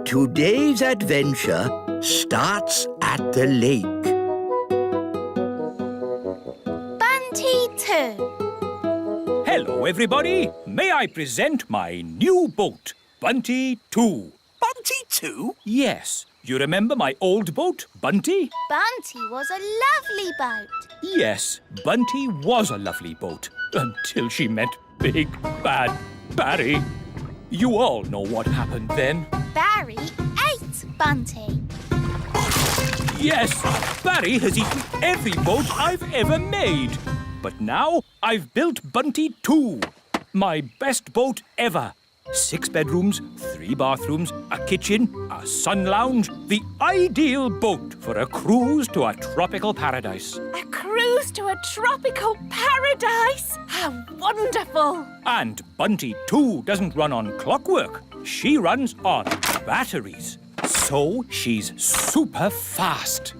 Today's adventure starts at the lake. Bunty 2. Hello, everybody. May I present my new boat, Bunty 2. Bunty 2? Yes. You remember my old boat, Bunty? Bunty was a lovely boat. Yes, Bunty was a lovely boat until she met Big Bad Barry. You all know what happened then. Barry ate Bunty. Yes, Barry has eaten every boat I've ever made. But now I've built Bunty 2, my best boat ever. 6 bedrooms, 3 bathrooms, a kitchen, a sun lounge. The ideal boat for a cruise to a tropical paradise. A cruise to a tropical paradise? How wonderful! And Bunty 2 doesn't run on clockwork. She runs on batteries. So she's super fast.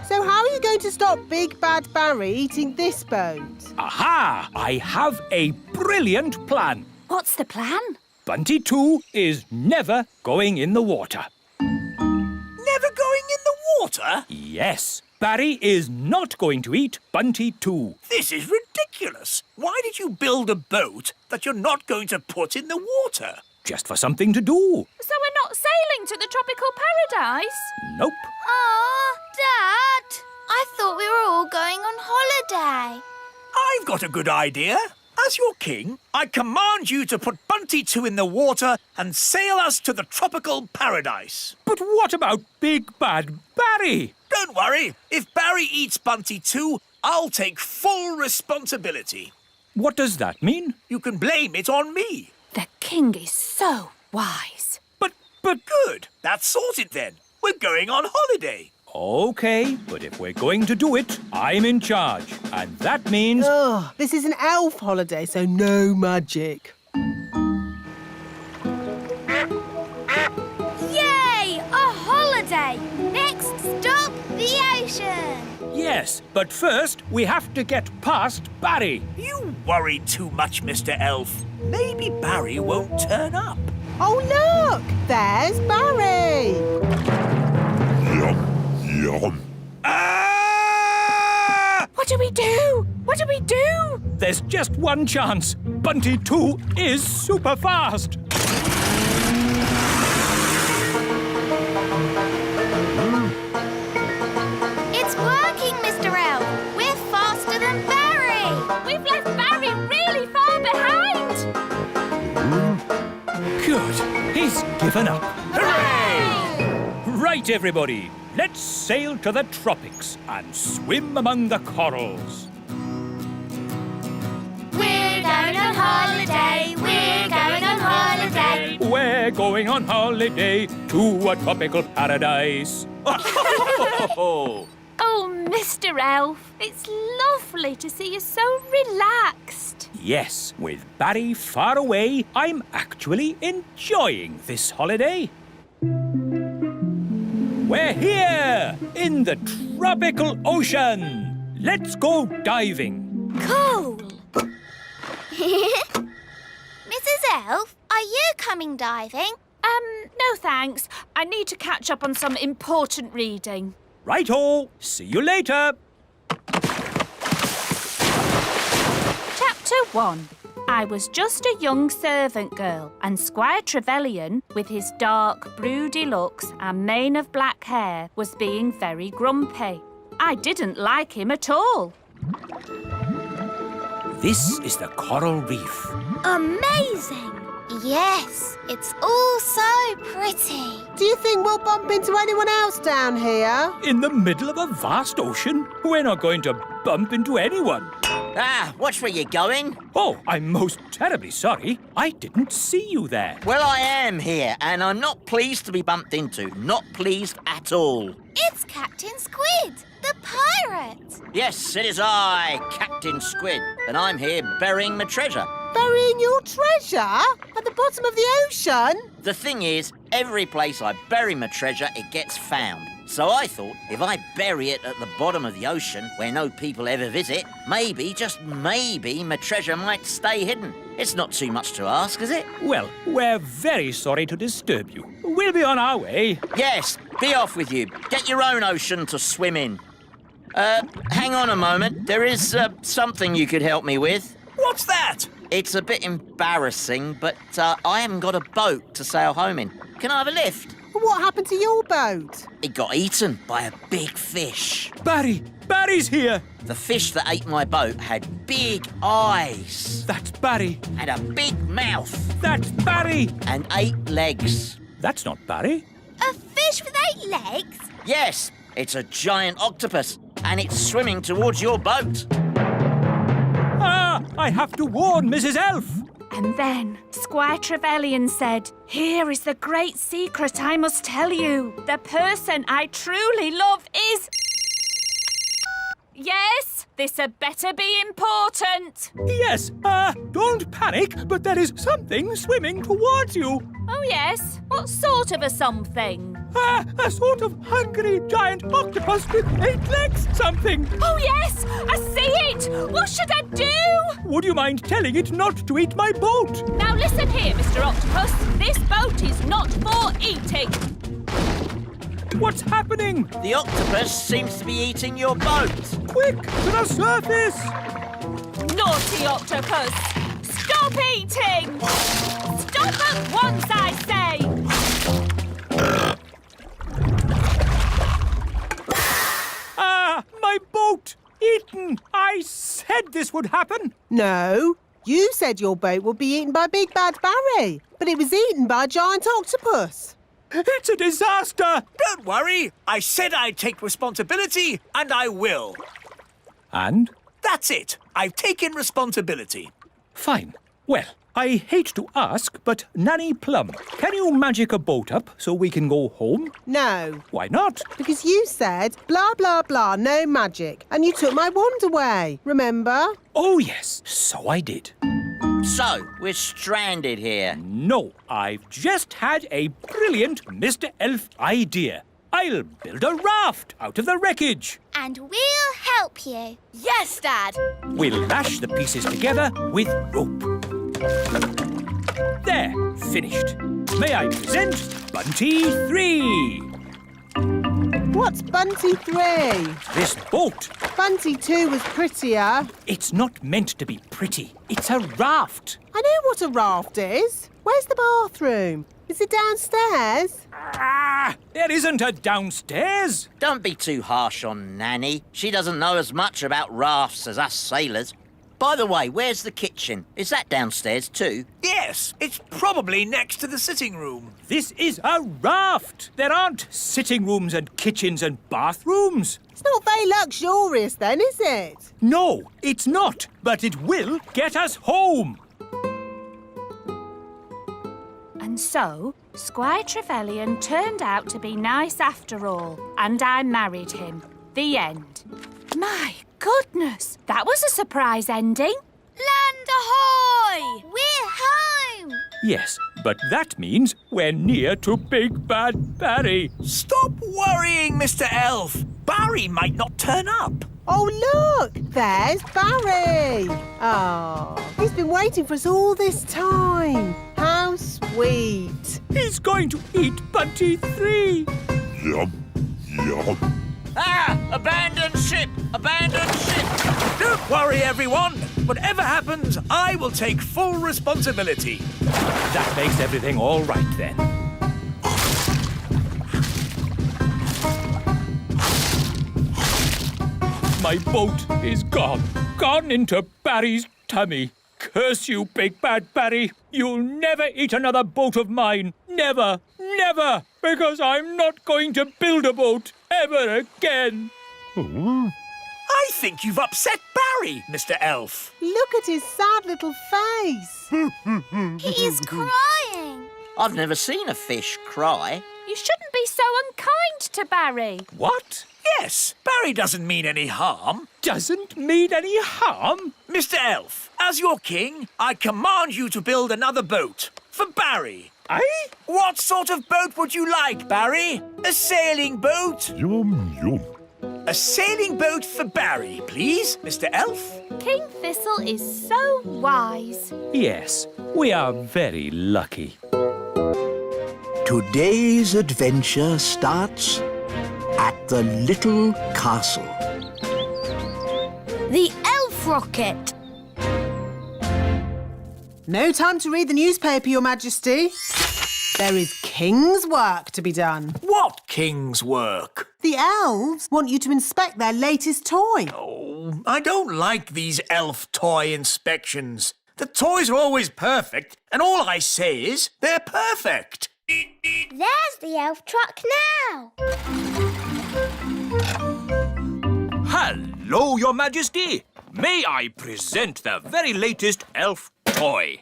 So how are you going to stop Big Bad Barry eating this boat? Aha! I have a brilliant plan. What's the plan? Bunty 2 is never going in the water. Never going in the water? Yes, Barry is not going to eat Bunty 2. This is ridiculous. Why did you build a boat that you're not going to put in the water? Just for something to do. So we're not sailing to the tropical paradise? Nope. Aw, Dad. I thought we were all going on holiday. I've got a good idea. As your king, I command you to put Bunty 2 in the water and sail us to the tropical paradise. But what about Big Bad Barry? Don't worry. If Barry eats Bunty 2, I'll take full responsibility. What does that mean? You can blame it on me. The king is so wise. But... Good. That's sorted then. We're going on holiday. OK, but if we're going to do it, I'm in charge. And that means... Ugh, this is an elf holiday, so no magic. Yay! A holiday! Next stop, the ocean. Yes, but first we have to get past Barry. You worry too much, Mr. Elf. Maybe Barry won't turn up. Oh, look! There's Barry! Ah! What do we do? What do we do? There's just one chance. Bunty 2 is super fast. It's working, Mr. Elf. We're faster than Barry. We've left Barry really far behind. Good. He's given up. Hooray! Right, everybody. Let's sail to the tropics and swim among the corals. We're going on holiday. We're going on holiday. We're going on holiday to a tropical paradise. Oh, Mr. Elf, it's lovely to see you so relaxed. Yes, with Barry far away, I'm actually enjoying this holiday. We're here in the tropical ocean. Let's go diving. Cool. Mrs. Elf, are you coming diving? No thanks. I need to catch up on some important reading. Righto. See you later. Chapter 1. I was just a young servant girl, and Squire Trevelyan, with his dark, broody looks and mane of black hair, was being very grumpy. I didn't like him at all. This is the coral reef. Amazing. Yes, it's all so pretty. Do you think we'll bump into anyone else down here? In the middle of a vast ocean? We're not going to bump into anyone. Ah, watch where you're going. Oh, I'm most terribly sorry. I didn't see you there. Well, I am here, and I'm not pleased to be bumped into. Not pleased at all. It's Captain Squid, the pirate. Yes, it is I, Captain Squid, and I'm here burying my treasure. Burying your treasure? At the bottom of the ocean? The thing is, every place I bury my treasure, it gets found. So I thought, if I bury it at the bottom of the ocean, where no people ever visit, maybe, just maybe, my treasure might stay hidden. It's not too much to ask, is it? Well, we're very sorry to disturb you. We'll be on our way. Yes, be off with you. Get your own ocean to swim in. Hang on a moment. There is something you could help me with. What's that? It's a bit embarrassing, but I haven't got a boat to sail home in. Can I have a lift? What happened to your boat? It got eaten by a big fish. Barry's here. The fish that ate my boat had big eyes That's Barry. and a big mouth That's Barry. and 8 legs. That's not Barry. A fish with 8 legs? Yes, it's a giant octopus, and it's swimming towards your boat. Ah, I have to warn Mrs. Elf. And then Squire Trevelyan said, "Here is the great secret I must tell you. The person I truly love is..." Yes, this had better be important. Yes, don't panic, but there is something swimming towards you. Oh, yes? What sort of a something? A sort of hungry giant octopus with 8 legs something. Oh, yes! I see it! What should I do? Would you mind telling it not to eat my boat? Now listen here, Mr. Octopus. This boat is not for eating. What's happening? The octopus seems to be eating your boat. Quick, to the surface! Naughty octopus! Stop eating! Stop at once, I say! My boat! Eaten! I said this would happen! No, you said your boat would be eaten by Big Bad Barry, but it was eaten by a giant octopus. It's a disaster! Don't worry. I said I'd take responsibility, and I will. And? That's it. I've taken responsibility. Fine. Well, I hate to ask, but Nanny Plum, can you magic a boat up so we can go home? No, Why not? because you said blah, blah, blah, no magic, and you took my wand away, remember? Oh, yes, so I did. So, we're stranded here. No, I've just had a brilliant Mr. Elf idea. I'll build a raft out of the wreckage. And we'll help you. Yes, Dad. We'll lash the pieces together with rope. There, finished. May I present Bunty 3? What's Bunty 3? This boat, Bunty 2 was prettier. it's not meant to be pretty. It's a raft. I know what a raft is. Where's the bathroom? Is it downstairs? There isn't a downstairs. Don't be too harsh on Nanny. She doesn't know as much about rafts as us sailors. By the way, where's the kitchen? Is that downstairs too? Yes, it's probably next to the sitting room. This is a raft. There aren't sitting rooms and kitchens and bathrooms. It's not very luxurious then, is it? No, it's not, but it will get us home. And so, Squire Trevelyan turned out to be nice after all, and I married him. The end. My goodness, that was a surprise ending. Land ahoy! We're home! Yes, but that means we're near to Big Bad Barry. Stop worrying, Mr. Elf. Barry might not turn up. Oh, look! There's Barry! Oh, he's been waiting for us all this time. How sweet. He's going to eat Bunty 3. Yum, yum. Ah! Abandoned ship! Abandoned ship! Don't worry, everyone. Whatever happens, I will take full responsibility. That makes everything all right then. My boat is gone. Gone into Barry's tummy. Curse you, Big Bad Barry. You'll never eat another boat of mine. Never, never. Because I'm not going to build a boat ever again. I think you've upset Barry, Mr. Elf. Look at his sad little face. He is crying. I've never seen a fish cry. You shouldn't be so unkind to Barry. What? Yes, Barry doesn't mean any harm. Doesn't mean any harm? Mr. Elf, as your king, I command you to build another boat for Barry. Aye? What sort of boat would you like, Barry? A sailing boat? Yum, yum. A sailing boat for Barry, please, Mr. Elf. King Thistle is so wise. Yes, we are very lucky. Today's adventure starts at the little castle. The elf rocket. No time to read the newspaper, Your Majesty. There is king's work to be done. What king's work? The elves want you to inspect their latest toy. Oh, I don't like these elf toy inspections. The toys are always perfect, and all I say is they're perfect. There's the elf truck now. Hello, Your Majesty. May I present the very latest elf toy?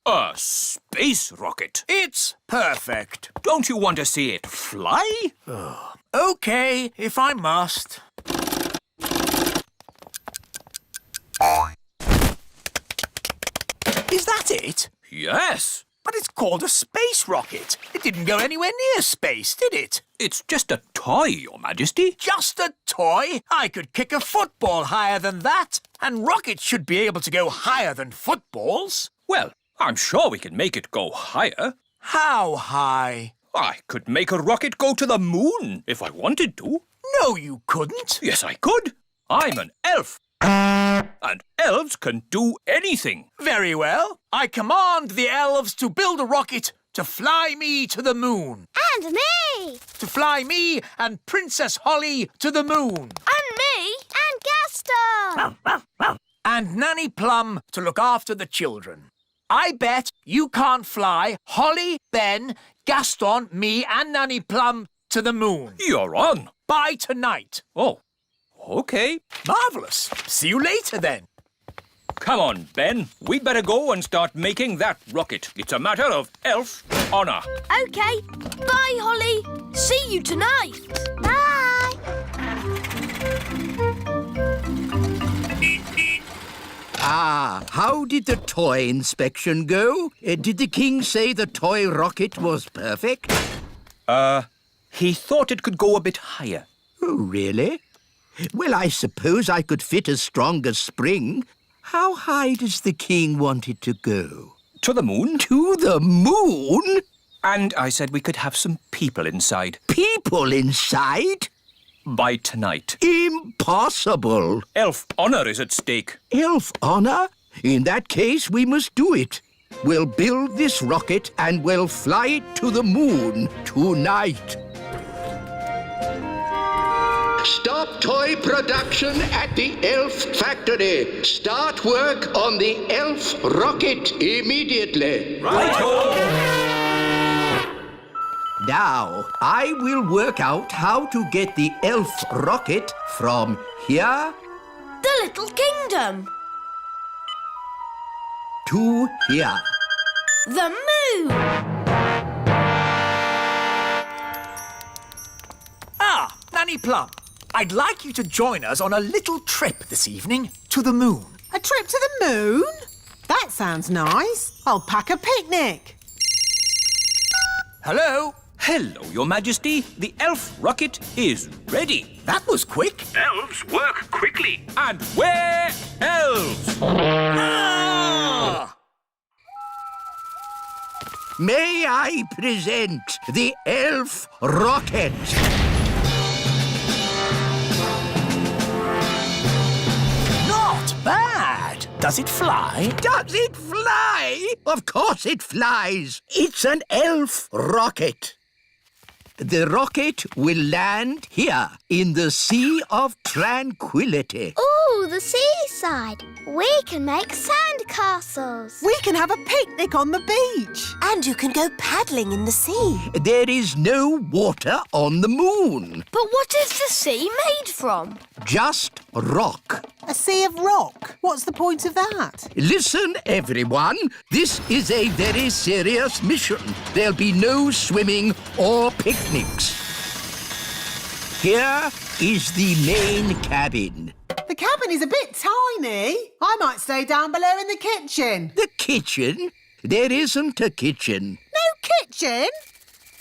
A space rocket. It's perfect. Don't you want to see it fly? OK, if I must. Is that it? Yes. But it's called a space rocket. It didn't go anywhere near space, did it? It's just a toy, Your Majesty. Just a toy? I could kick a football higher than that. And rockets should be able to go higher than footballs. Well, I'm sure we can make it go higher. How high? I could make a rocket go to the moon if I wanted to. No, you couldn't. Yes, I could. I'm an elf. And elves can do anything. Very well. I command the elves to build a rocket to fly me to the moon. And me. To fly me and Princess Holly to the moon. And me. And Gaston. And Nanny Plum to look after the children. I bet you can't fly Holly, Ben, Gaston, me and Nanny Plum to the moon. You're on. By tonight. Oh, OK. Marvellous. See you later then. Come on, Ben. We'd better go and start making that rocket. It's a matter of elf honour. OK. Bye, Holly. See you tonight. Bye. Ah, how did the toy inspection go? Did the king say the toy rocket was perfect? He thought it could go a bit higher. Oh, really? Well, I suppose I could fit as strong as spring. How high does the king want it to go? To the moon. To the moon? And I said we could have some people inside. People inside? By tonight. Impossible. Elf honour is at stake. Elf honour? In that case, we must do it. We'll build this rocket and we'll fly it to the moon tonight. Stop toy production at the elf factory. Start work on the elf rocket immediately. Right-o! Now, I will work out how to get the elf rocket from here The Little Kingdom. to here. The moon. Ah, Nanny Plum. I'd like you to join us on a little trip this evening to the moon. A trip to the moon? That sounds nice. I'll pack a picnic. Hello? Hello, Your Majesty. The elf rocket is ready. That was quick. Elves work quickly. And we're elves. Ah! May I present the elf rocket? Not bad. Does it fly? Does it fly? Of course it flies. It's an elf rocket. The rocket will land here in the Sea of Tranquility. Ooh, the seaside. We can make sand castles. We can have a picnic on the beach. And you can go paddling in the sea. There is no water on the moon. But what is the sea made from? Just rock. A sea of rock. What's the point of that? Listen, everyone. This is a very serious mission. There'll be no swimming or picnics. Here is the main cabin. The cabin is a bit tiny. I might stay down below in the kitchen. The kitchen? There isn't a kitchen. No kitchen?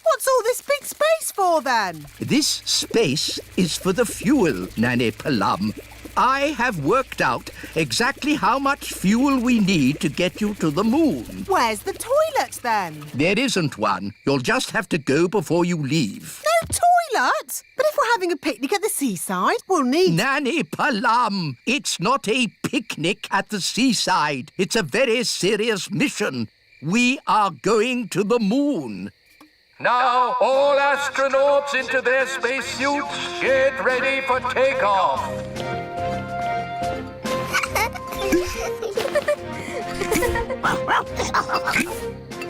What's all this big space for then? This space is for the fuel, Nanny Plum. I have worked out exactly how much fuel we need to get you to the moon. Where's the toilet then? There isn't one. You'll just have to go before you leave. No toilet? But if we're having a picnic at the seaside, we'll need... Nanny Plum, it's not a picnic at the seaside. It's a very serious mission. We are going to the moon. Now, all astronauts into their spacesuits. Get ready for takeoff.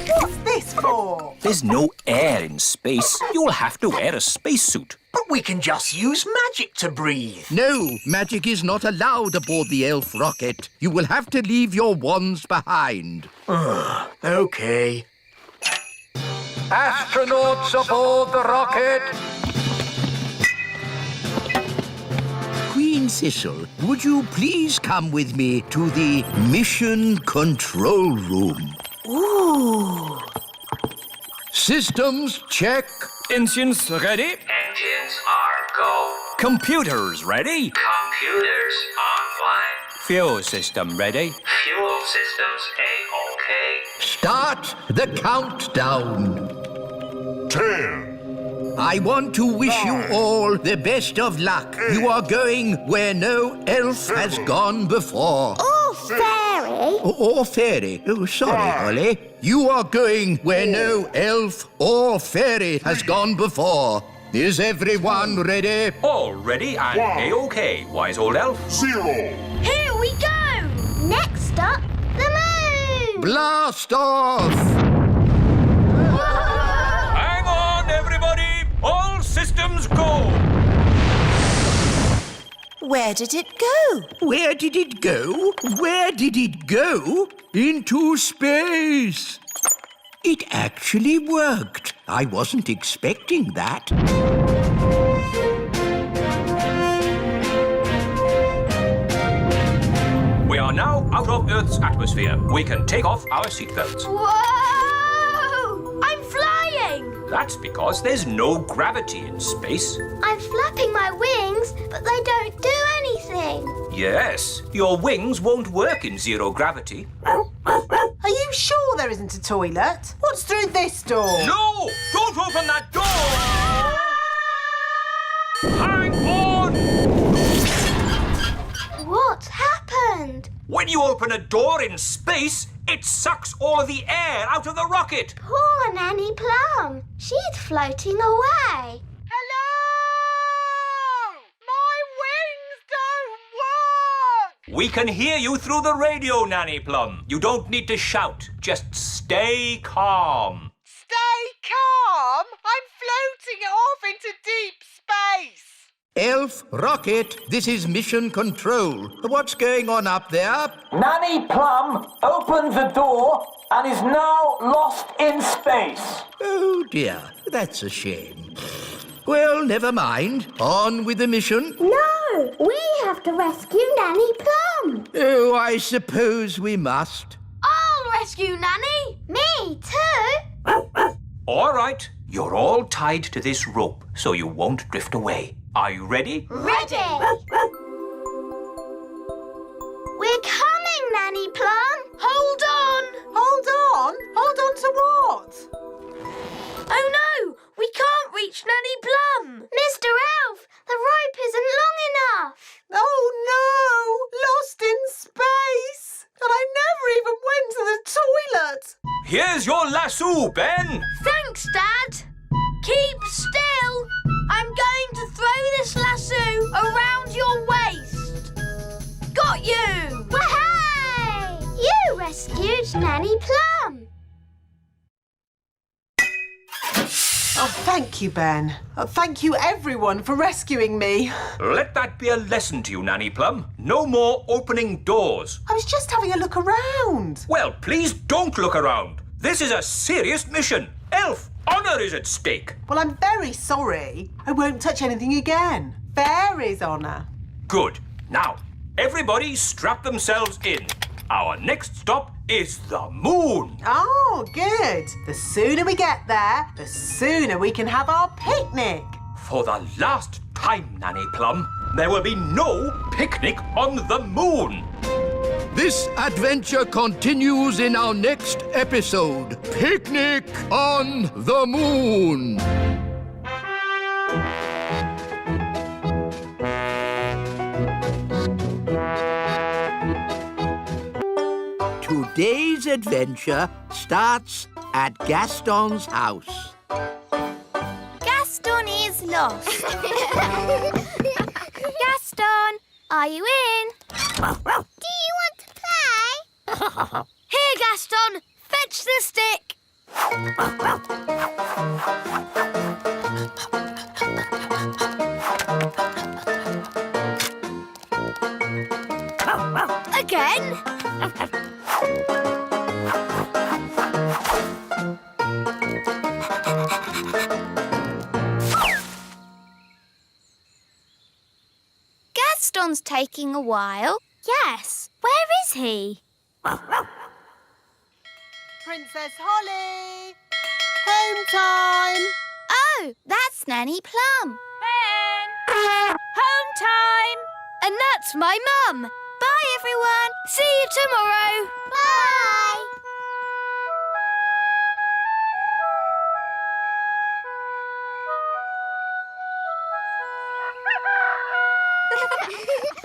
What's this for? There's no air in space. You'll have to wear a spacesuit. But we can just use magic to breathe. No, magic is not allowed aboard the elf rocket. You will have to leave your wands behind. OK. Astronauts aboard the rocket. Queen Thistle, would you please come with me to the mission control room? Ooh. Systems check. Engines ready? Engines are go. Computers ready? Computers online. Fuel system ready? Fuel systems A-OK. Start the countdown. 10, I want to wish you all the best of luck. You are going where no elf has gone before. Oh, fairy. Or fairy. Oh, sorry, Holly. You are going where no elf or fairy has gone before. Is everyone ready? All ready and A-OK, wise old elf. 0. Here we go. Next up, the moon. Blast off! Hang on, everybody! All systems go! Where did it go? Where did it go? Where did it go? Into space! It actually worked. I wasn't expecting that. We are now out of Earth's atmosphere. We can take off our seatbelts. Whoa! I'm flying. That's because there's no gravity in space. I'm flapping my wings, but they don't do anything. Yes, your wings won't work in zero gravity. Are you sure there isn't a toilet? What's through this door? No! Don't open that door! Hang on! What happened? When you open a door in space, it sucks all of the air out of the rocket. Poor Nanny Plum. She's floating away. Hello! My wings don't work! We can hear you through the radio, Nanny Plum. You don't need to shout. Just stay calm. Stay calm! I'm floating off into deep space! Elf Rocket, this is Mission Control. What's going on up there? Nanny Plum opened the door and is now lost in space. Oh dear, that's a shame. Well, never mind. On with the mission. No, we have to rescue Nanny Plum. Oh, I suppose we must. I'll rescue Nanny. Me too. All right, you're all tied to this rope so you won't drift away. Are you ready? Ready. We're coming, Nanny Plum. Hold on. Hold on? Hold on to what? Oh no, we can't reach Nanny Plum. Mr. Elf, the rope isn't long enough. Oh no! Lost in space! And I never even went to the toilet! Here's your lasso, Ben. Thanks, Dad. Keep still. I'm going to throw this lasso around your waist. Got you! Wahey! You rescued Nanny Plum. Oh, thank you, Ben. Thank you, everyone, for rescuing me. Let that be a lesson to you, Nanny Plum. No more opening doors. I was just having a look around. Well, please don't look around. This is a serious mission. Elf, honour is at stake. Well, I'm very sorry. I won't touch anything again. Fairy's honour. Good. Now, everybody strap themselves in. Our next stop is the moon. Oh, good. The sooner we get there, the sooner we can have our picnic. For the last time, Nanny Plum, there will be no picnic on the moon. This adventure continues in our next episode. Picnic on the Moon. Today's adventure starts at Gaston's house. Gaston is lost. Gaston, are you in? Do you want to play? Here, Gaston, fetch the stick. Again. Gaston's taking a while. Yes. Where is he? Princess Holly! Home time! Oh, that's Nanny Plum. Ben! Home time! And that's my mum. Bye, everyone. See you tomorrow. Bye.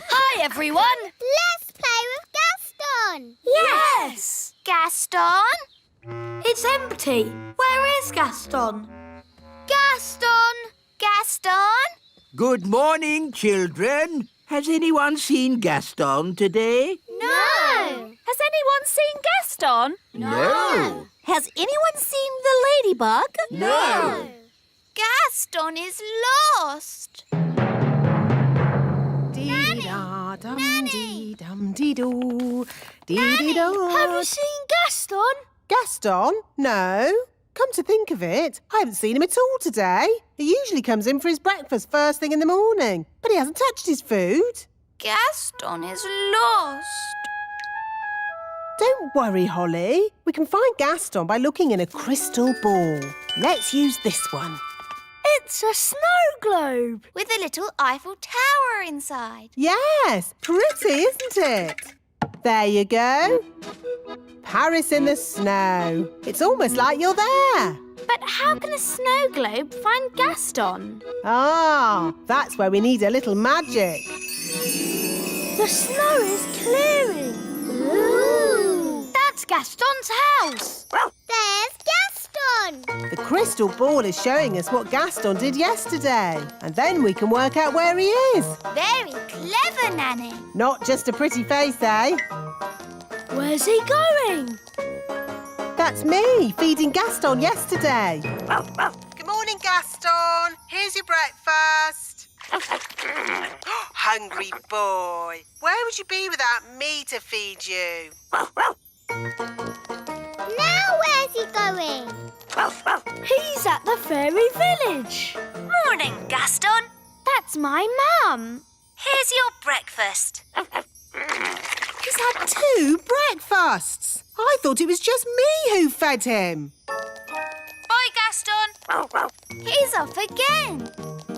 Hi, everyone. Let's play with Gaston. Yes. Gaston? It's empty. Where is Gaston? Gaston! Gaston? Good morning, children. Has anyone seen Gaston today? No. Has anyone seen Gaston? No. Has anyone seen the ladybug? No. Gaston is lost. Dee-da-dum-dee-dum-dee-doo. Have you Dee-dee-da. seen Gaston? Gaston? No. Come to think of it, I haven't seen him at all today. He usually comes in for his breakfast first thing in the morning, but he hasn't touched his food. Gaston is lost. Don't worry, Holly. We can find Gaston by looking in a crystal ball. Let's use this one. It's a snow globe with a little Eiffel Tower inside. Yes, pretty, isn't it? There you go. Paris in the snow. It's almost like you're there. But how can a snow globe find Gaston? Ah, that's where we need a little magic. The snow is clearing. Ooh! That's Gaston's house. There's Gaston. The crystal ball is showing us what Gaston did yesterday. And then we can work out where he is. Very clever, Nanny. Not just a pretty face, eh? Where's he going? That's me, feeding Gaston yesterday. Good morning, Gaston. Here's your breakfast. Hungry boy. Where would you be without me to feed you? Now where's he going? He's at the fairy village. Morning, Gaston. That's my mum. Here's your breakfast. He's had 2 breakfasts. I thought it was just me who fed him. Bye, Gaston. He's off again.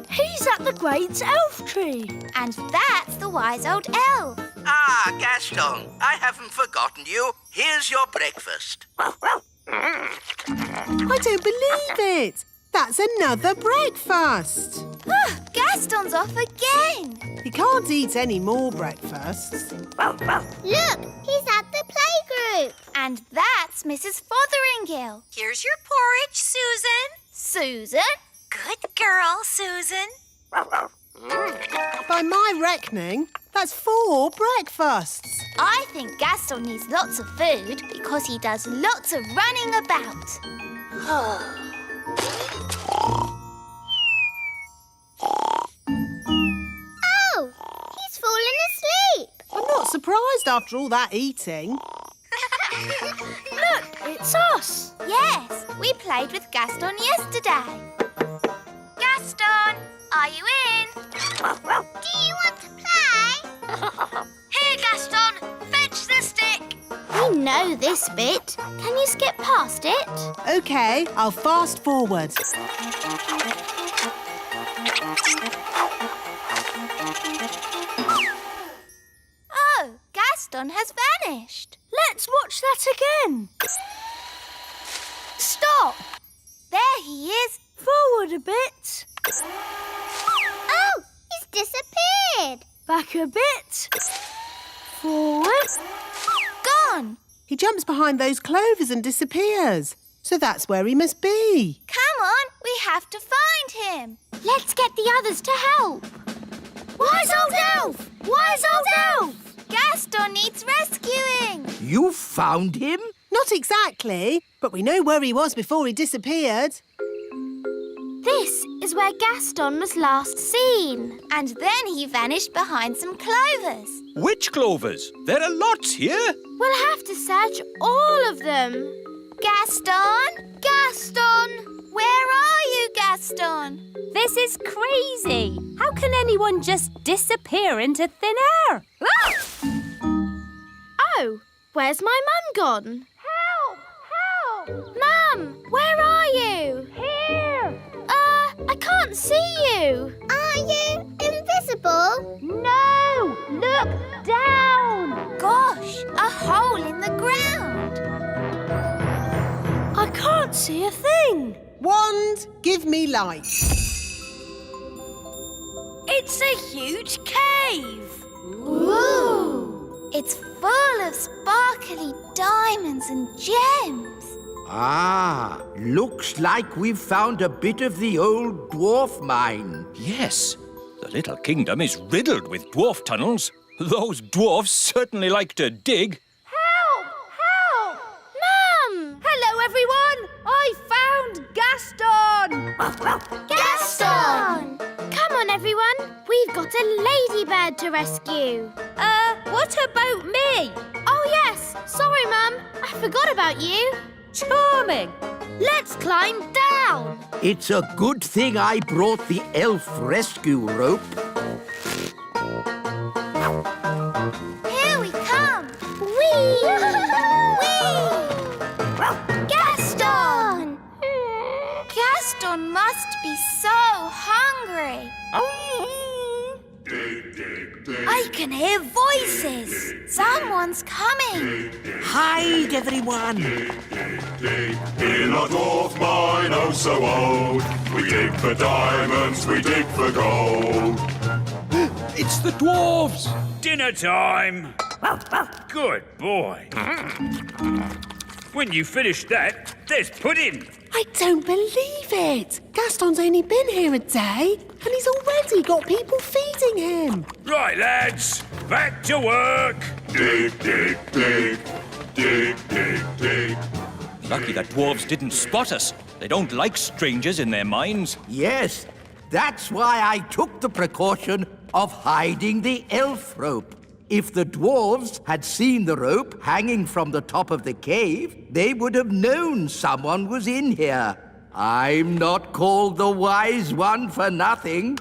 He's at the great elf tree. And that's the wise old elf. Ah, Gaston, I haven't forgotten you. Here's your breakfast. I don't believe it. That's another breakfast. Gaston's off again. He can't eat any more breakfasts. Look, he's at the playgroup. And that's Mrs. Fotheringill. Here's your porridge, Susan. Susan? Good girl, Susan. By my reckoning, that's 4 breakfasts. I think Gaston needs lots of food because he does lots of running about. Oh, he's fallen asleep. I'm not surprised after all that eating. Look, it's us. Yes, we played with Gaston yesterday. Gaston, are you in? Do you want to play? Here, Gaston, fetch the stick. We know this bit. Can you skip past it? OK, I'll fast forward. Gaston has vanished. Let's watch that again. Stop! There he is. Forward a bit. Oh, he's disappeared. Back a bit. Forward. Gone. He jumps behind those clovers and disappears. So that's where he must be. Come on, we have to find him. Let's get the others to help. Wise old elf! Wise old elf! Gaston needs rescuing. You found him? Not exactly, but we know where he was before he disappeared. This is where Gaston was last seen. And then he vanished behind some clovers. Which clovers? There are lots here. We'll have to search all of them. Gaston! Gaston! Where are you, Gaston? This is crazy. How can anyone just disappear into thin air? Ah! Oh, where's my mum gone? Help! Help! Mum, where are you? Here. I can't see you. Are you invisible? No! Look down! Gosh, a hole in the ground. I can't see a thing. Wand, give me light. It's a huge cave. Ooh! It's full of sparkly diamonds and gems. Ah, looks like we've found a bit of the old dwarf mine. Yes, the little kingdom is riddled with dwarf tunnels. Those dwarfs certainly like to dig. Help! Help! Mum! Hello, everyone! I found Gaston! Gaston! Come on, everyone. We've got a ladybird to rescue. What about me? Oh, yes. Sorry, Mum. I forgot about you. Charming. Let's climb down. It's a good thing I brought the elf rescue rope. Here we come. Whee! Whee! Gaston! Gaston must be so hungry. I can hear voices. Someone's coming. Hide, everyone. In our dwarf mine, oh so old, we dig for diamonds, we dig for gold. It's the dwarves. Dinner time. Good boy. When you finish that, there's pudding. I don't believe it. Gaston's only been here a day and he's already got people feeding him. Right, lads, back to work. Dig, dig, dig, dig, dig, dig. Lucky that dwarves didn't spot us. They don't like strangers in their mines. Yes, that's why I took the precaution of hiding the elf rope. If the dwarves had seen the rope hanging from the top of the cave, they would have known someone was in here. I'm not called the wise one for nothing.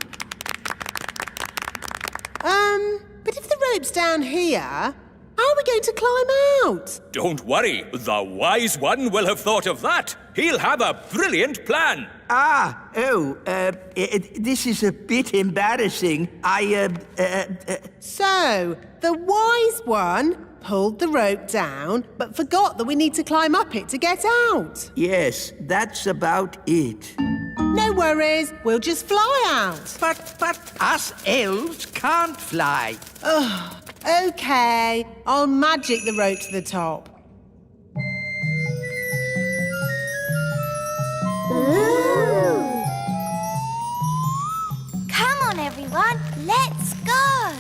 But if the rope's down here, how are we going to climb out? Don't worry, the wise one will have thought of that. He'll have a brilliant plan. This is a bit embarrassing. So, the wise one pulled the rope down, but forgot that we need to climb up it to get out. Yes, that's about it. No worries, we'll just fly out. But us elves can't fly. Okay, I'll magic the rope to the top. Ooh. Come on, everyone, let's go.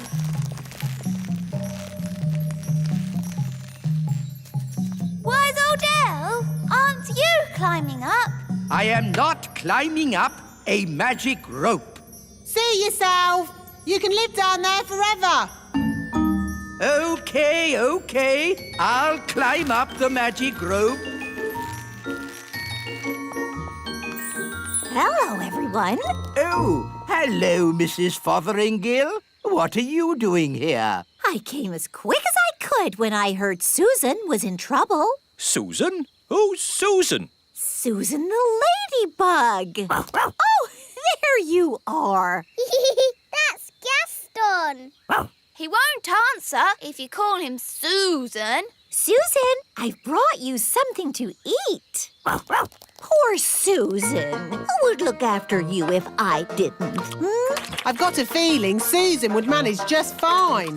Wise old elf, aren't you climbing up? I am not climbing up a magic rope. See yourself. You can live down there forever. Okay. I'll climb up the magic rope. Hello, everyone. Oh, hello, Mrs. Fotheringill. What are you doing here? I came as quick as I could when I heard Susan was in trouble. Susan? Who's Susan? Susan the ladybug. Oh, there you are. That's Gaston. He won't answer if you call him Susan. Susan, I've brought you something to eat. Poor Susan. Who would look after you if I didn't? I've got a feeling Susan would manage just fine.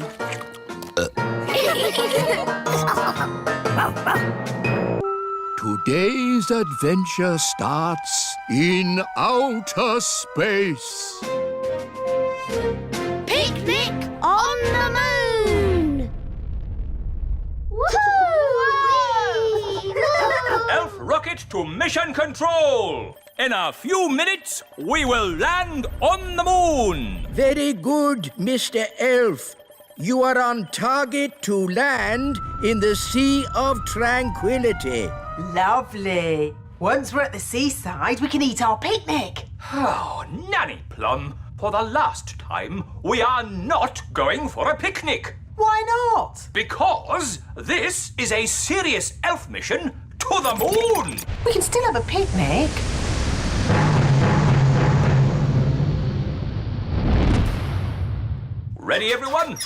Today's adventure starts in outer space. Picnic on the moon! Woohoo! Elf rocket to mission control! In a few minutes, we will land on the moon! Very good, Mr. Elf. You are on target to land in the Sea of Tranquility. Lovely. Once we're at the seaside, we can eat our picnic. Oh, Nanny Plum, for the last time, we are not going for a picnic. Why not? Because this is a serious elf mission to the moon. We can still have a picnic. Ready, everyone?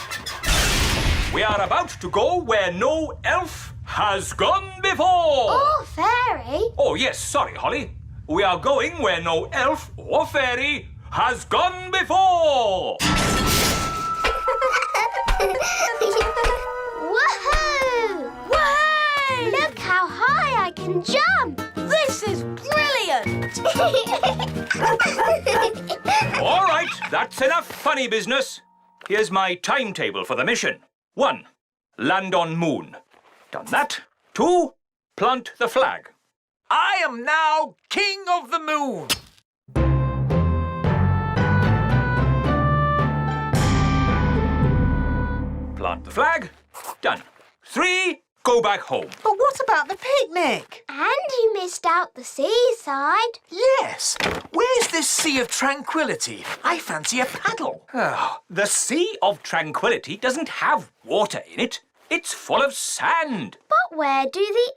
We are about to go where no elf has gone before. Or fairy. Oh, yes, sorry, Holly. We are going where no elf or fairy has gone before. Woohoo! Woohoo! Look how high I can jump. This is brilliant. All right, that's enough funny business. Here's my timetable for the mission. 1, land on moon. Done that. 2, plant the flag. I am now king of the moon. Plant the flag. Done. 3, go back home. But what about the picnic? And you missed out the seaside. Yes. Where's this Sea of Tranquility? I fancy a paddle. Oh, the Sea of Tranquility doesn't have water in it. It's full of sand. But where do the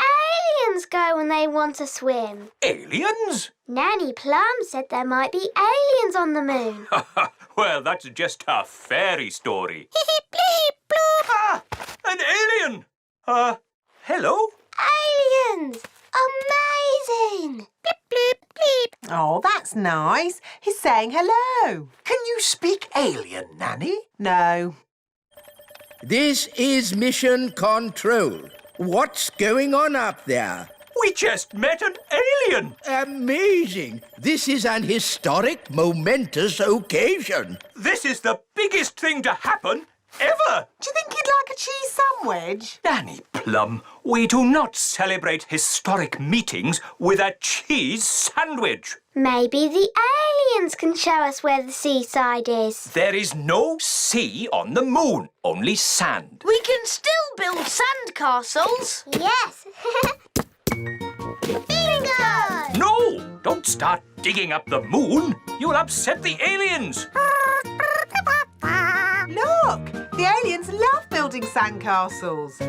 aliens go when they want to swim? Aliens? Nanny Plum said there might be aliens on the moon. Well, that's just a fairy story. Ah, an alien! Hello? Aliens! Amazing! Bleep, bleep, bleep. Oh, that's nice. He's saying hello. Can you speak alien, Nanny? No. This is Mission Control. What's going on up there? We just met an alien. Amazing. This is an historic, momentous occasion. This is the biggest thing to happen ever. Do you think he'd like a cheese sandwich? Nanny Plum, we do not celebrate historic meetings with a cheese sandwich. Maybe the aliens can show us where the seaside is. There is no sea on the moon, only sand. We can still build sand castles. Yes. Bingo! No! Don't start digging up the moon. You'll upset the aliens. Look! The aliens love building sandcastles.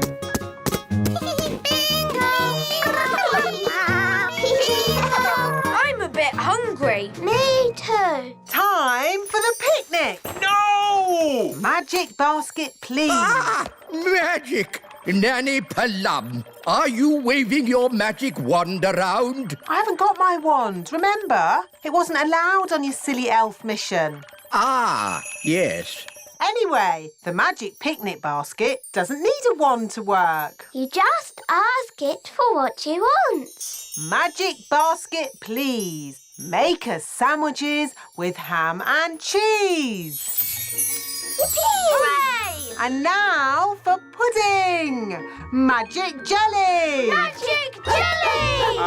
I'm a bit hungry. Me too. Time for the picnic. No! Magic basket, please. Ah! Magic! Nanny Plum, are you waving your magic wand around? I haven't got my wand, remember? It wasn't allowed on your silly elf mission. Ah, yes. Anyway, the magic picnic basket doesn't need a wand to work. You just ask it for what you want. Magic basket, please. Make us sandwiches with ham and cheese. Hooray! And now for pudding. Magic jelly. Magic jelly!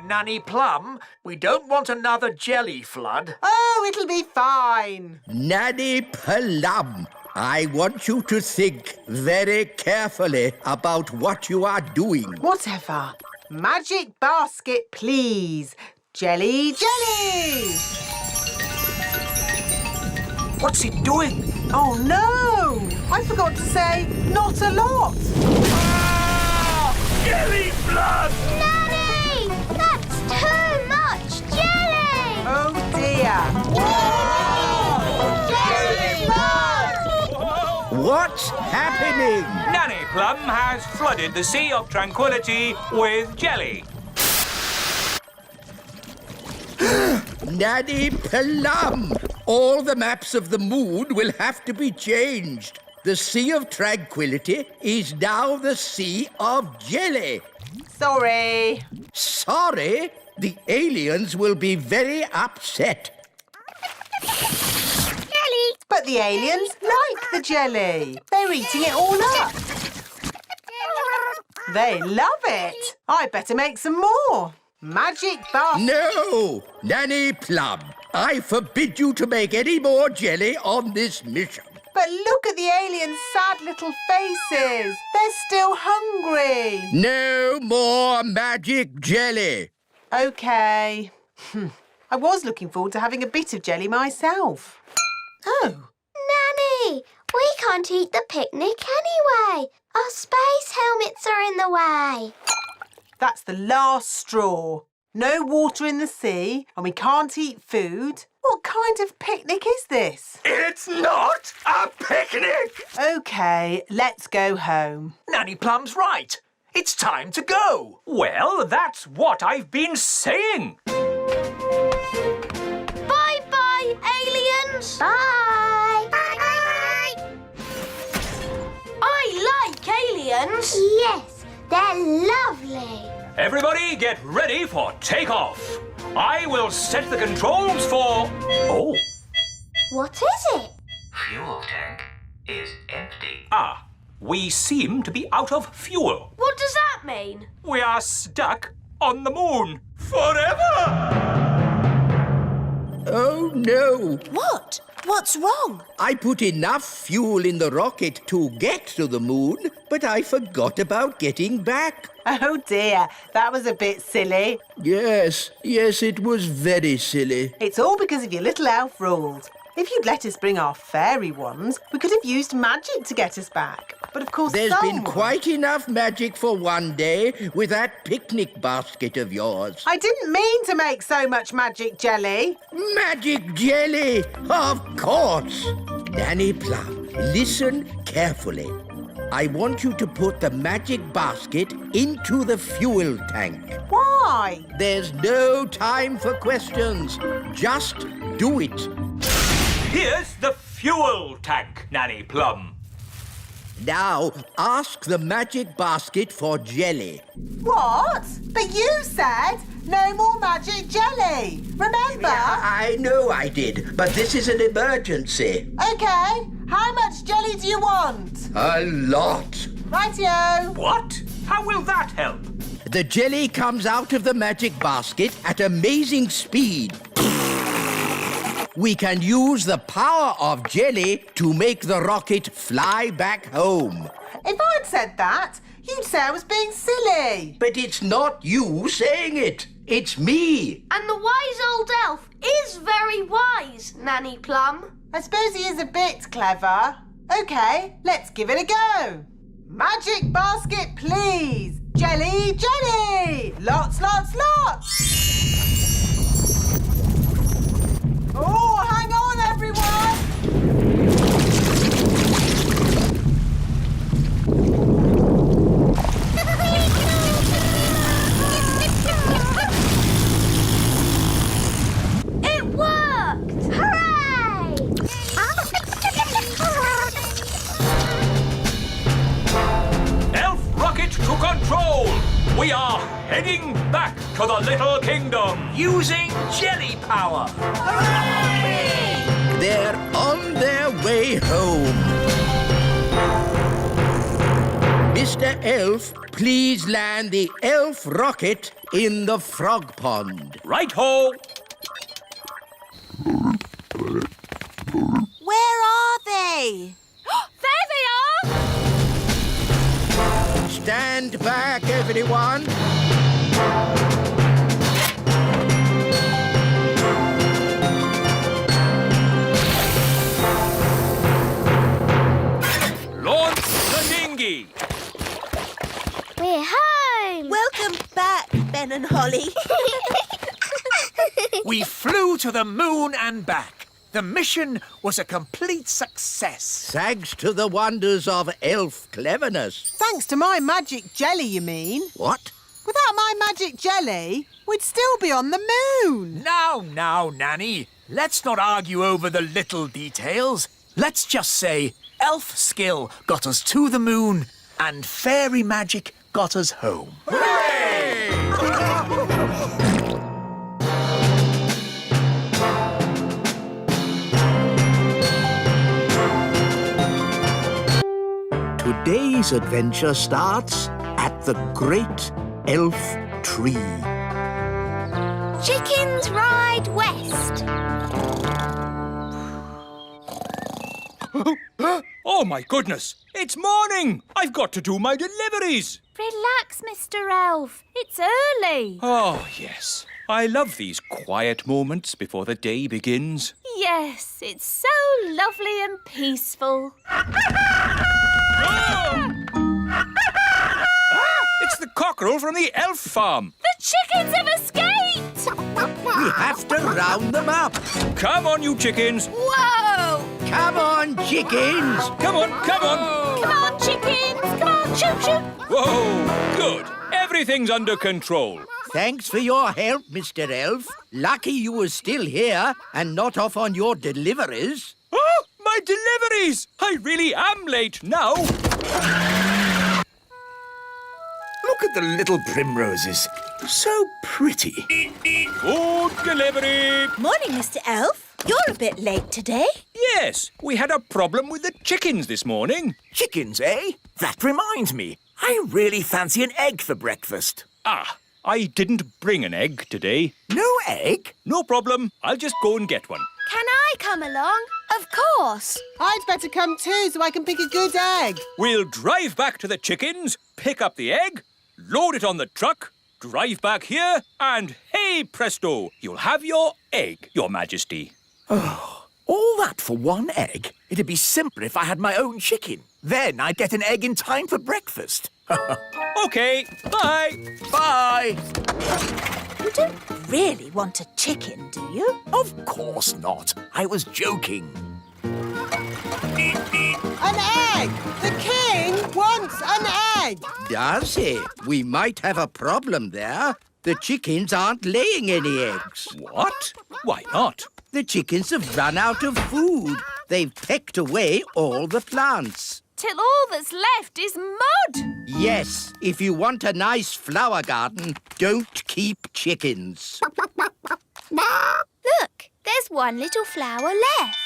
Nanny Plum, we don't want another jelly flood. Oh, it'll be fine. Nanny Plum, I want you to think very carefully about what you are doing. Whatever. Magic basket, please. Jelly, jelly. What's it doing? Oh, no. I forgot to say not a lot. Jelly flood! Nanny! That's too much jelly! Oh, dear. Jelly flood! What happening? Nanny Plum has flooded the Sea of Tranquility with jelly. Nanny Plum! All the maps of the moon will have to be changed. The Sea of Tranquility is now the Sea of Jelly. Sorry. Sorry? The aliens will be very upset. Jelly. But the aliens like the jelly. They're eating it all up. They love it. I better make some more. Magic basket. No! Nanny Plum, I forbid you to make any more jelly on this mission. But look at the aliens' sad little faces. They're still hungry. No more magic jelly. OK. I was looking forward to having a bit of jelly myself. Oh. Nanny, we can't eat the picnic anyway. Our space helmets are in the way. That's the last straw. No water in the sea and we can't eat food. What kind of picnic is this? It's not a picnic! OK, let's go home. Nanny Plum's right. It's time to go. Well, that's what I've been saying. Bye-bye, aliens. Bye. I like aliens. Yes, they're lovely. Everybody get ready for takeoff. I will set the controls for... Oh. What is it? Fuel tank is empty. Ah, we seem to be out of fuel. What does that mean? We are stuck on the moon forever. Oh, no. What? What's wrong? I put enough fuel in the rocket to get to the moon, but I forgot about getting back. Oh dear, that was a bit silly. Yes, it was very silly. It's all because of your little elf rules. If you'd let us bring our fairy ones, we could have used magic to get us back. But of course There's been quite enough magic for one day with that picnic basket of yours. I didn't mean to make so much magic jelly. Magic jelly, of course. Nanny Plum, listen carefully. I want you to put the magic basket into the fuel tank. Why? There's no time for questions. Just do it. Here's the fuel tank, Nanny Plum. Now, ask the magic basket for jelly. What? But you said no more magic jelly. Remember? Yeah, I know I did, but this is an emergency. OK, how much jelly do you want? A lot. Rightio. What? How will that help? The jelly comes out of the magic basket at amazing speed. We can use the power of jelly to make the rocket fly back home. If I'd said that, you'd say I was being silly. But it's not you saying it. It's me. And the wise old elf is very wise, Nanny Plum. I suppose he is a bit clever. OK, let's give it a go. Magic basket, please. Jelly, jelly. Lots, lots, lots. Oh, hang on, everyone. It worked! Hooray! Elf rocket to control. We are heading back to the Little Kingdom. Using jelly power. They're on their way home. Mr. Elf, please land the elf rocket in the frog pond. Right-ho. Where are they? There they are! Stand back, everyone. Launch the dinghy. We're home. Welcome back, Ben and Holly. We flew to the moon and back. The mission was a complete success. Thanks to the wonders of elf cleverness. Thanks to my magic jelly, you mean? What? Without my magic jelly, we'd still be on the moon. Now, Nanny. Let's not argue over the little details. Let's just say elf skill got us to the moon and fairy magic got us home. Today's adventure starts at the Great Elf Tree. Chickens ride west. Oh, my goodness! It's morning! I've got to do my deliveries! Relax, Mr. Elf. It's early. Oh, yes. I love these quiet moments before the day begins. Yes, it's so lovely and peaceful. It's the cockerel from the elf farm. The chickens have escaped! We have to round them up. Come on, you chickens. Whoa! Come on, chickens. Come on. Come on, chickens! Come on, shoot, shoot! Whoa, good. Everything's under control. Thanks for your help, Mr. Elf. Lucky you were still here and not off on your deliveries. Oh, my deliveries! I really am late now. Look at the little primroses. So pretty. Food delivery. Morning, Mr. Elf. You're a bit late today. Yes, we had a problem with the chickens this morning. Chickens, eh? That reminds me. I really fancy an egg for breakfast. Ah, I didn't bring an egg today. No egg? No problem. I'll just go and get one. Can I come along? Of course. I'd better come too so I can pick a good egg. We'll drive back to the chickens, pick up the egg, load it on the truck, drive back here, and hey presto, you'll have your egg, Your Majesty. Oh, all that for one egg? It'd be simpler if I had my own chicken. Then I'd get an egg in time for breakfast. OK, bye. Bye. You don't really want a chicken, do you? Of course not. I was joking. An egg! The king wants an egg! Does he? We might have a problem there. The chickens aren't laying any eggs. What? Why not? The chickens have run out of food. They've pecked away all the plants. Till all that's left is mud. Yes, if you want a nice flower garden, don't keep chickens. Look, there's one little flower left.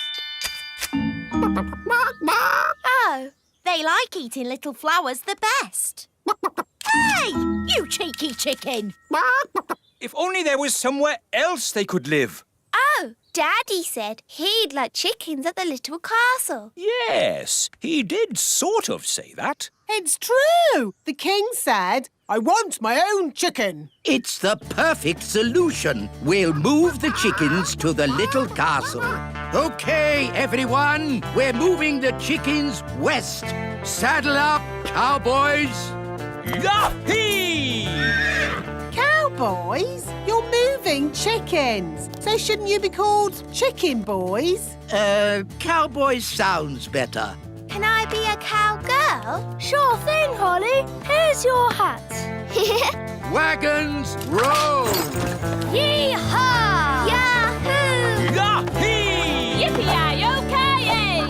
Oh, they like eating little flowers the best. Hey, you cheeky chicken! If only there was somewhere else they could live. Oh, Daddy said he'd like chickens at the little castle. Yes, he did sort of say that. It's true. The king said, I want my own chicken. It's the perfect solution. We'll move the chickens to the little castle. OK, everyone, we're moving the chickens west. Saddle up, cowboys. Yahee! Cowboys? You're moving chickens. So shouldn't you be called chicken boys? Cowboys sounds better. Can I be a cowgirl? Sure thing, Holly. Here's your hat. Wagons, roll! Yee-haw! Yahoo! Yahee! Yippee-yi-yo-ki-yay!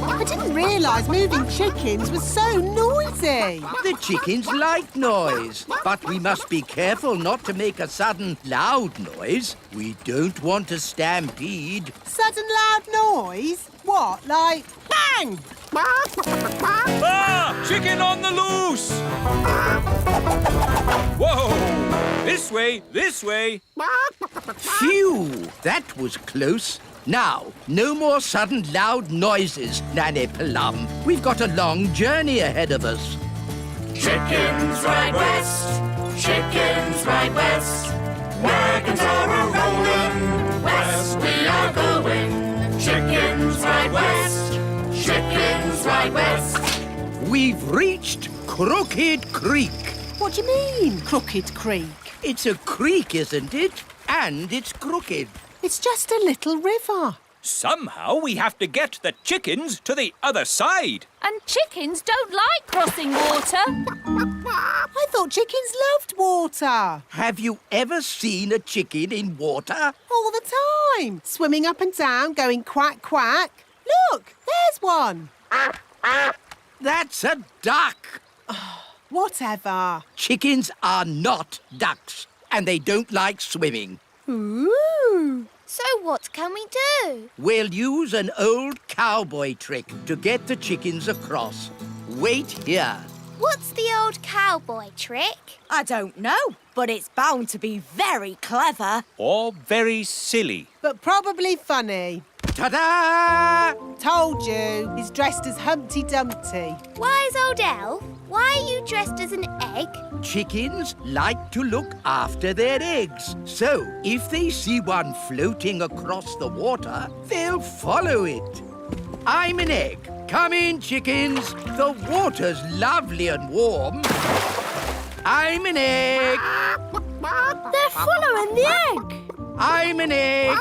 I didn't realise moving chickens was so noisy. The chickens like noise, but we must be careful not to make a sudden loud noise. We don't want a stampede. Sudden loud noise? What, like bang? Ah! Chicken on the loose! Whoa! This way, this way. Phew! That was close. Now, no more sudden loud noises, Nanny Plum. We've got a long journey ahead of us. Chickens ride west, chickens ride west. Wagons are a-rolling, west we are going. Chickens ride west, chickens ride west. We've reached Crooked Creek. What do you mean, Crooked Creek? It's a creek, isn't it? And it's crooked. It's just a little river. Somehow we have to get the chickens to the other side. And chickens don't like crossing water. I thought chickens loved water. Have you ever seen a chicken in water? All the time. Swimming up and down, going quack, quack. Look, there's one. That's a duck. Whatever. Chickens are not ducks, and they don't like swimming. Ooh. So what can we do? We'll use an old cowboy trick to get the chickens across. Wait here. What's the old cowboy trick? I don't know, but it's bound to be very clever. Or very silly. But probably funny. Ta-da! Told you, he's dressed as Humpty Dumpty. Wise old elf, why are you dressed as an egg? Chickens like to look after their eggs. So, if they see one floating across the water, they'll follow it. I'm an egg. Come in, chickens. The water's lovely and warm. I'm an egg. They're following the egg. I'm an egg.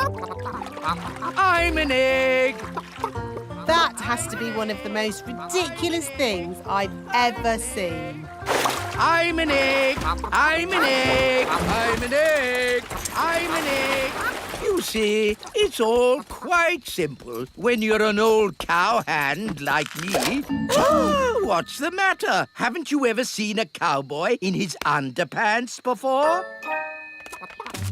I'm an egg. That has to be one of the most ridiculous things I've ever seen. I'm an egg. I'm an egg. I'm an egg. I'm an egg. You see, it's all quite simple when you're an old cowhand like me. What's the matter? Haven't you ever seen a cowboy in his underpants before?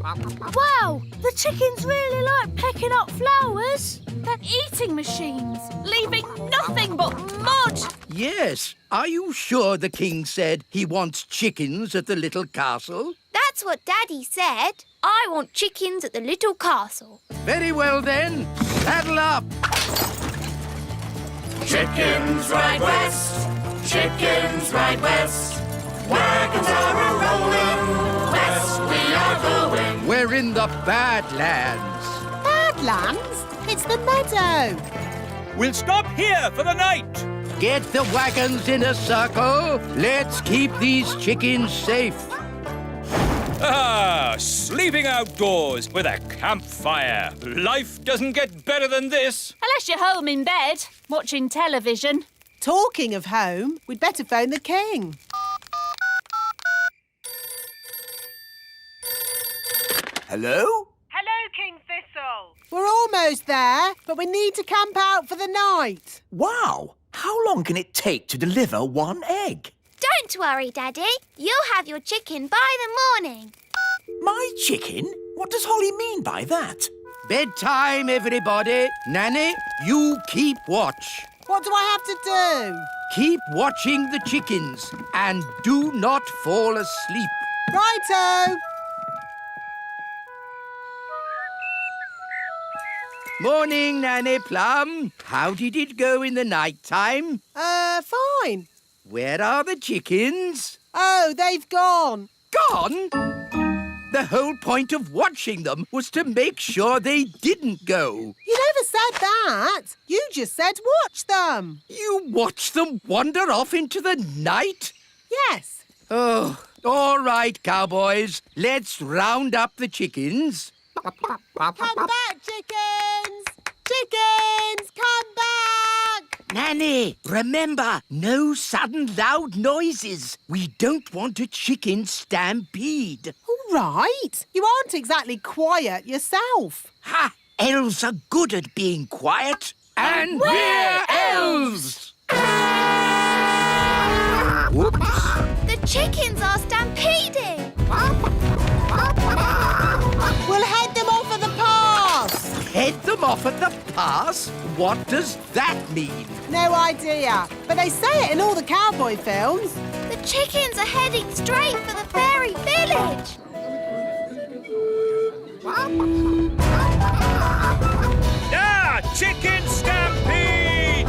Wow, the chickens really like picking up flowers. They're eating machines, leaving nothing but mud. Yes. Are you sure the king said he wants chickens at the little castle? That's what Daddy said. I want chickens at the little castle. Very well then. Saddle up. Chickens ride west, chickens ride west. Wagons are a-rolling, west we are going. We're in the Badlands. Badlands? It's the meadow. We'll stop here for the night. Get the wagons in a circle. Let's keep these chickens safe. Ah, sleeping outdoors with a campfire. Life doesn't get better than this. Unless you're home in bed, watching television. Talking of home, we'd better phone the king. Hello? Hello, King Thistle. We're almost there, but we need to camp out for the night. Wow! How long can it take to deliver one egg? Don't worry, Daddy. You'll have your chicken by the morning. My chicken? What does Holly mean by that? Bedtime, everybody. Nanny, you keep watch. What do I have to do? Keep watching the chickens and do not fall asleep. Righto. Morning, Nanny Plum. How did it go in the night time? Fine. Where are the chickens? Oh, they've gone. Gone? The whole point of watching them was to make sure they didn't go. You never said that. You just said watch them. You watched them wander off into the night? Yes. Oh, all right, cowboys. Let's round up the chickens. Come back, chickens! Chickens, come back! Nanny, remember, no sudden loud noises. We don't want a chicken stampede. All right. You aren't exactly quiet yourself. Ha! Elves are good at being quiet. And we're elves! Whoops. The chickens are stampeding. We'll head them off at the pass. Head them off at the pass? What does that mean? No idea, but they say it in all the cowboy films. The chickens are heading straight for the fairy village. Ah, chicken stampede!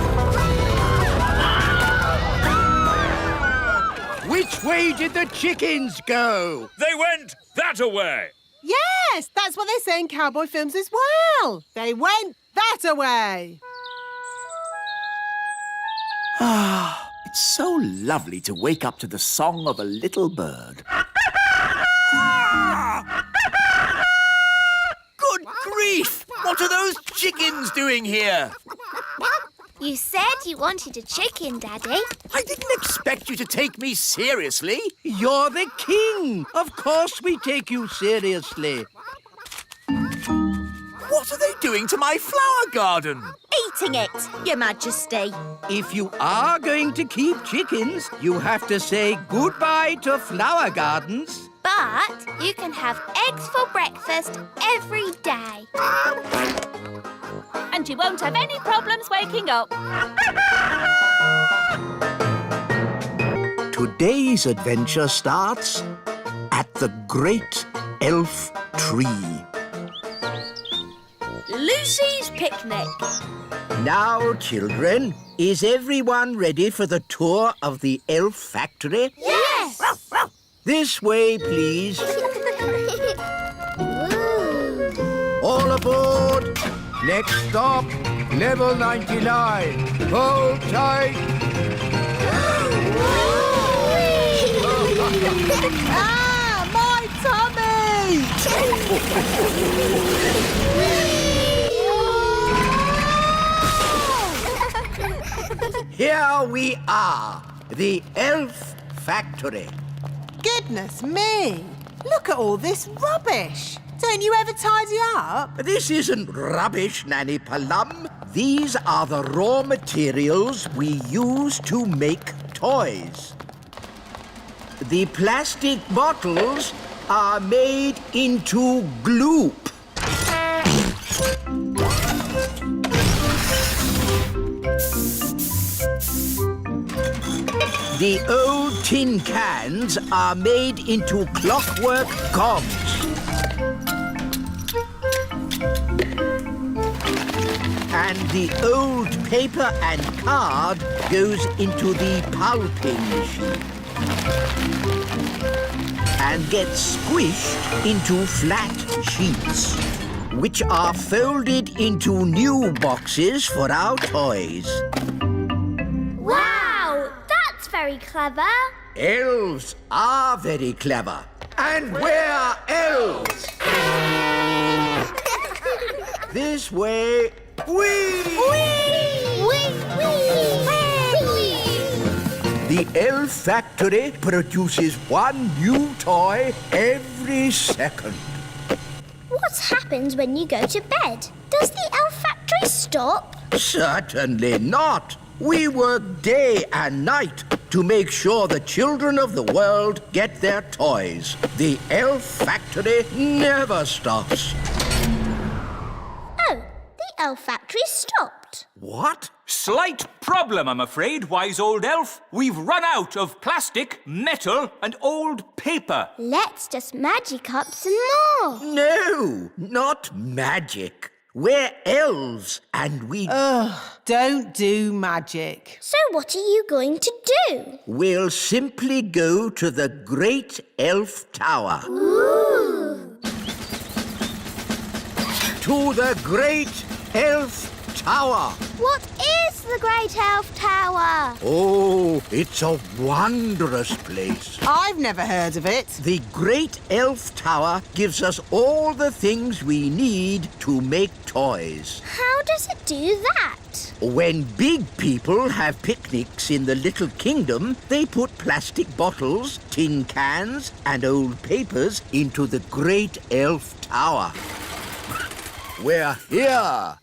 Which way did the chickens go? They went that away. Yes, that's what they say in cowboy films as well. They went that away. Ah, it's so lovely to wake up to the song of a little bird. Good grief! What are those chickens chickens doing here? You said you wanted a chicken, Daddy. I didn't expect you to take me seriously. You're the king. Of course we take you seriously. What are they doing to my flower garden? Eating it, Your Majesty. If you are going to keep chickens, you have to say goodbye to flower gardens. But you can have eggs for breakfast every day. And you won't have any problems waking up. Today's adventure starts at the Great Elf Tree. Lucy's picnic. Now, children, is everyone ready for the tour of the elf factory? Yes! This way, please. All aboard. Next stop, level 99. Hold tight. Ah, my tummy! Here we are, the elf factory. Goodness me! Look at all this rubbish. Don't you ever tidy up? This isn't rubbish, Nanny Plum. These are the raw materials we use to make toys. The plastic bottles are made into gloop. The old tin cans are made into clockwork cogs. And the old paper and card goes into the pulping machine and gets squished into flat sheets, which are folded into new boxes for our toys. Wow! That's very clever. Elves are very clever. And we're elves! This way. Whee! The elf factory produces one new toy every second. What happens when you go to bed? Does the elf factory stop? Certainly not. We work day and night to make sure the children of the world get their toys. The elf factory never stops. Oh, the elf factory stopped. What? Slight problem, I'm afraid, wise old elf. We've run out of plastic, metal, and old paper. Let's just magic up some more. No, not magic. We're elves and we... Don't do magic. So what are you going to do? We'll simply go to the Great Elf Tower. Ooh. To the Great Elf Tower. What is the Great Elf Tower? Oh, it's a wondrous place. I've never heard of it. The Great Elf Tower gives us all the things we need to make toys. How does it do that? When big people have picnics in the Little Kingdom, they put plastic bottles, tin cans, and old papers into the Great Elf Tower. We're here.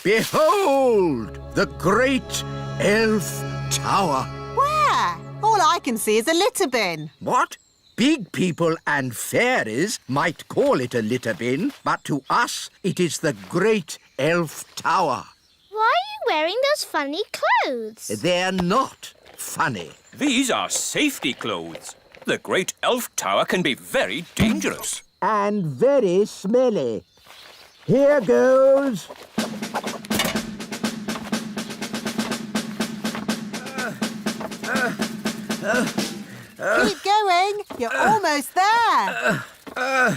Behold, the Great Elf Tower. Where? All I can see is a litter bin. What? Big people and fairies might call it a litter bin, but to us it is the Great Elf Tower. Why are you wearing those funny clothes? They're not funny. These are safety clothes. The Great Elf Tower can be very dangerous. And very smelly. Here goes. Keep going. You're almost there. Have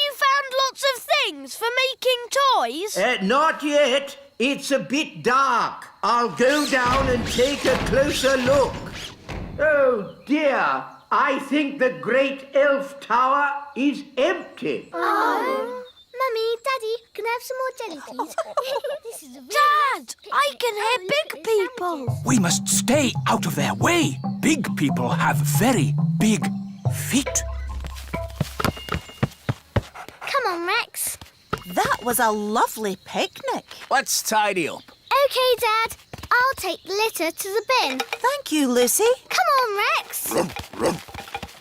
you found lots of things for making toys? Not yet. It's a bit dark. I'll go down and take a closer look. Oh, dear. I think the great elf tower is empty. Oh. Mummy, Daddy, can I have some more jelly, please? This is a Dad, I can hear big people. We must stay out of their way. Big people have very big feet. Come on, Rex. That was a lovely picnic. Let's tidy up. OK, Dad. I'll take the litter to the bin. Thank you, Lucy. Come on, Rex.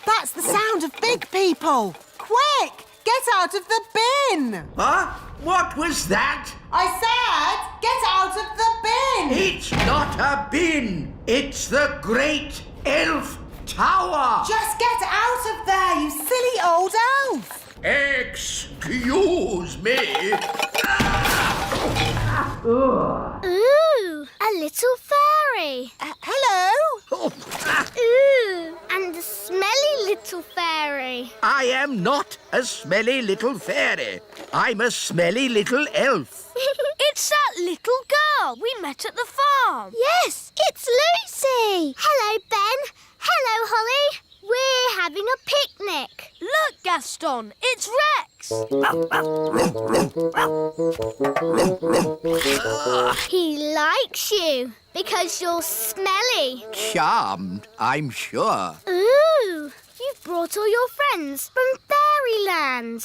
That's the sound of big people. Quick, get out of the bin. Huh? What was that? I said, get out of the bin. It's not a bin. It's the great elf tower. Just get out of there, you silly old elf. Excuse me. Ooh, a little fairy. Hello? Ooh, and a smelly little fairy. I am not a smelly little fairy. I'm a smelly little elf. It's that little girl we met at the farm. Yes, it's Lucy. Hello, Ben. Hello, Holly. We're having a picnic. Look, Gaston, it's Rex. He likes you because you're smelly. Charmed, I'm sure. Ooh, you've brought all your friends from Fairyland.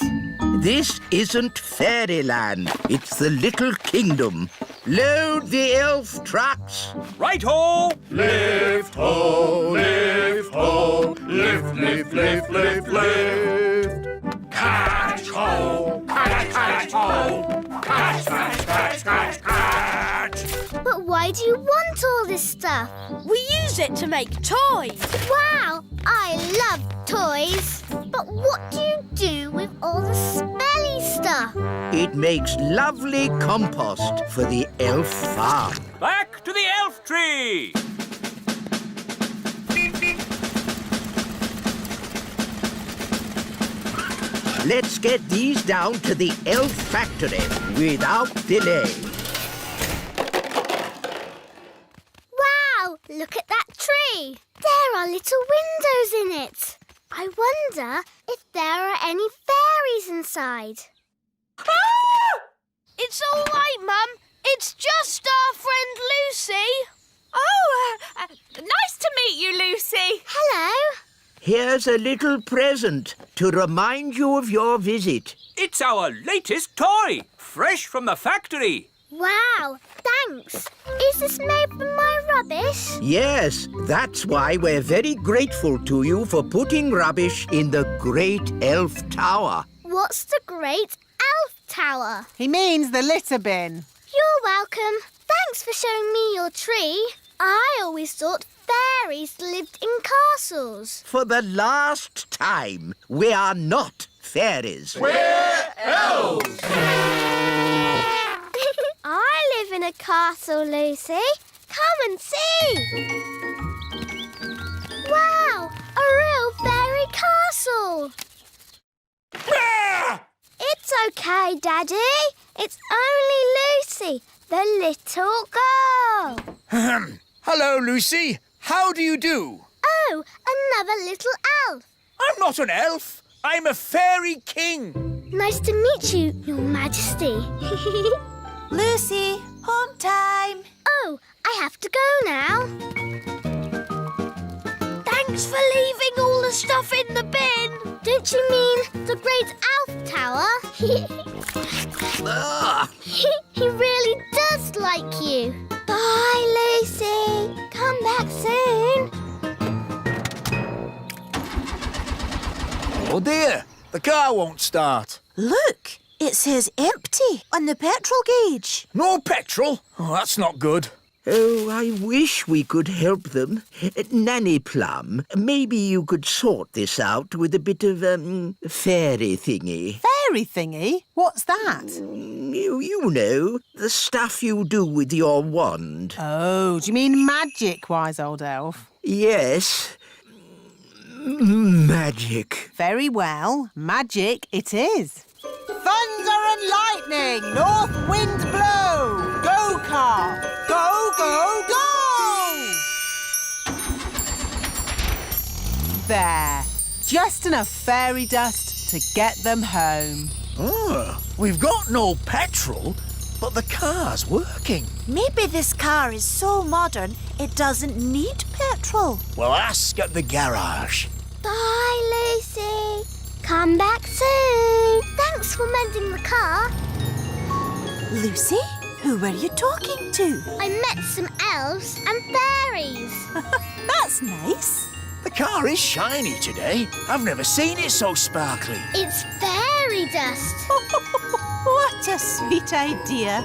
This isn't fairyland. It's the little kingdom. Load the elf trucks. Right-ho! Lift ho, lift ho, lift, lift, lift, lift, lift. Catch ho, catch, catch ho, catch, catch, catch, catch, catch. But why do you want all this stuff? We use it to make toys. Wow, I love toys. But what do you do with all the smelly stuff? It makes lovely compost for the elf farm. Back to the elf tree! Let's get these down to the elf factory without delay. Wow, look at that tree. There are little windows in it. I wonder if there are any fairies inside. Ah! It's all right, Mum. It's just our friend Lucy. Oh, nice to meet you, Lucy. Hello. Here's a little present to remind you of your visit. It's our latest toy, fresh from the factory. Wow, thanks. Is this made from my rubbish? Yes, that's why we're very grateful to you for putting rubbish in the Great Elf Tower. What's the Great Elf Tower? He means the litter bin. You're welcome. Thanks for showing me your tree. I always thought fairies lived in castles. For the last time, we are not fairies. We're elves. I live in a castle, Lucy. Come and see. Wow, a real fairy castle. It's okay, Daddy. It's only Lucy, the little girl. Hello, Lucy. How do you do? Oh, another little elf. I'm not an elf. I'm a fairy king. Nice to meet you, Your Majesty. Lucy, home time. Oh, I have to go now. Thanks for leaving all the stuff in the bin. Don't you mean the Great Elf Tower? He really does like you. Bye, Lucy. Come back soon. Oh dear, the car won't start. Look, it says empty on the petrol gauge. No petrol? Oh, that's not good. Oh, I wish we could help them. Nanny Plum, maybe you could sort this out with a bit of, fairy thingy. Fairy thingy? What's that? You know, the stuff you do with your wand. Oh, do you mean magic, wise old elf? Yes. Magic. Very well, magic it is. Thunder and lightning, north wind blow. Go, car. Go, go, go! there. Just enough fairy dust to get them home. Oh, we've got no petrol, but the car's working. Maybe this car is so modern it doesn't need petrol. Well, ask at the garage. Bye, Lucy. Come back soon. Thanks for mending the car. Lucy, who were you talking to? I met some elves and fairies. That's nice. The car is shiny today. I've never seen it so sparkly. It's fairy dust. What a sweet idea.